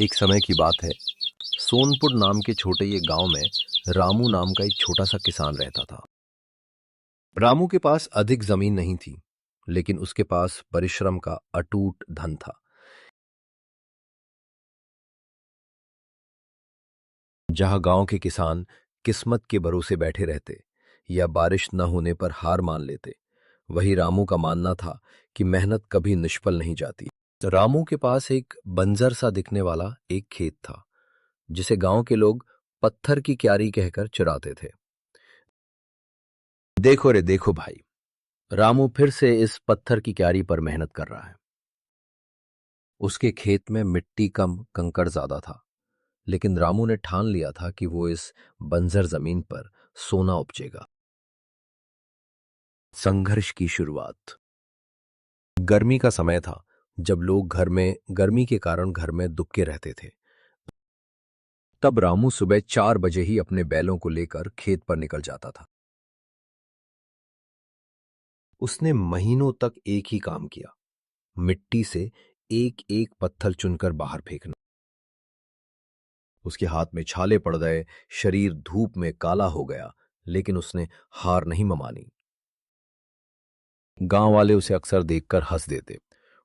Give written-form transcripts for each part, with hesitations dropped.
एक समय की बात है। सोनपुर नाम के छोटे ये गांव में रामू नाम का एक छोटा सा किसान रहता था। रामू के पास अधिक जमीन नहीं थी, लेकिन उसके पास परिश्रम का अटूट धन था। जहां गांव के किसान किस्मत के भरोसे बैठे रहते या बारिश न होने पर हार मान लेते, वही रामू का मानना था कि मेहनत कभी निष्फल नहीं जाती। रामू के पास एक बंजर सा दिखने वाला एक खेत था, जिसे गांव के लोग पत्थर की क्यारी कहकर चुराते थे। देखो रे देखो भाई, रामू फिर से इस पत्थर की क्यारी पर मेहनत कर रहा है। उसके खेत में मिट्टी कम, कंकड़ ज्यादा था, लेकिन रामू ने ठान लिया था कि वो इस बंजर जमीन पर सोना उपजेगा। संघर्ष की शुरुआत। गर्मी का समय था, जब लोग गर्मी के कारण घर में दुबके रहते थे। तब रामू सुबह 4 बजे ही अपने बैलों को लेकर खेत पर निकल जाता था। उसने महीनों तक एक ही काम किया, मिट्टी से एक एक पत्थर चुनकर बाहर फेंकना। उसके हाथ में छाले पड़ गए, शरीर धूप में काला हो गया, लेकिन उसने हार नहीं मानी। गांव वाले उसे अक्सर देखकर हंस देते।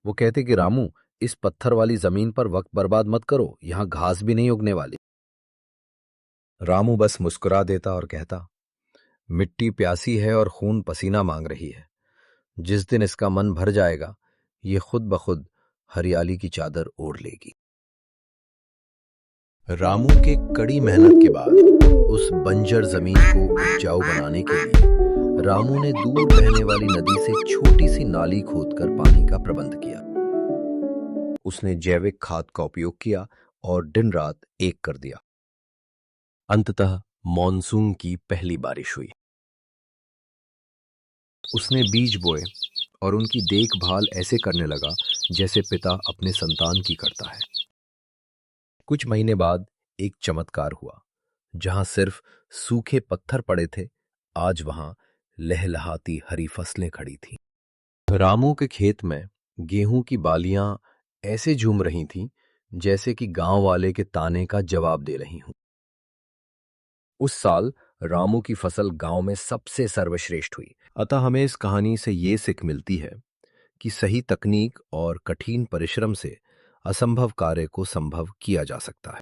वो कहते कि रामू, इस पत्थर वाली जमीन पर वक्त बर्बाद मत करो, यहां घास भी नहीं उगने वाली। रामू बस मुस्कुरा देता और कहता, मिट्टी प्यासी है और खून पसीना मांग रही है। जिस दिन इसका मन भर जाएगा, ये खुद ब खुद हरियाली की चादर ओढ़ लेगी। रामू के कड़ी मेहनत के बाद उस बंजर जमीन को उपजाऊ बनाने के लिए रामू ने दूर बहने वाली नदी से छोटी सी नाली खोदकर पानी का प्रबंध किया। उसने जैविक खाद का उपयोग किया और दिन रात एक कर दिया। अंततः मॉनसून की पहली बारिश हुई। उसने बीज बोए और उनकी देखभाल ऐसे करने लगा जैसे पिता अपने संतान की करता है। कुछ महीने बाद एक चमत्कार हुआ। जहां सिर्फ सूखे पत्थर पड़े थे, आज वहां लहलहाती हरी फसलें खड़ी थीं। रामू के खेत में गेहूं की बालियां ऐसे झूम रही थीं जैसे कि गांव वाले के ताने का जवाब दे रही हूं। उस साल रामू की फसल गांव में सबसे सर्वश्रेष्ठ हुई। अतः हमें इस कहानी से ये सीख मिलती है कि सही तकनीक और कठिन परिश्रम से असंभव कार्य को संभव किया जा सकता है।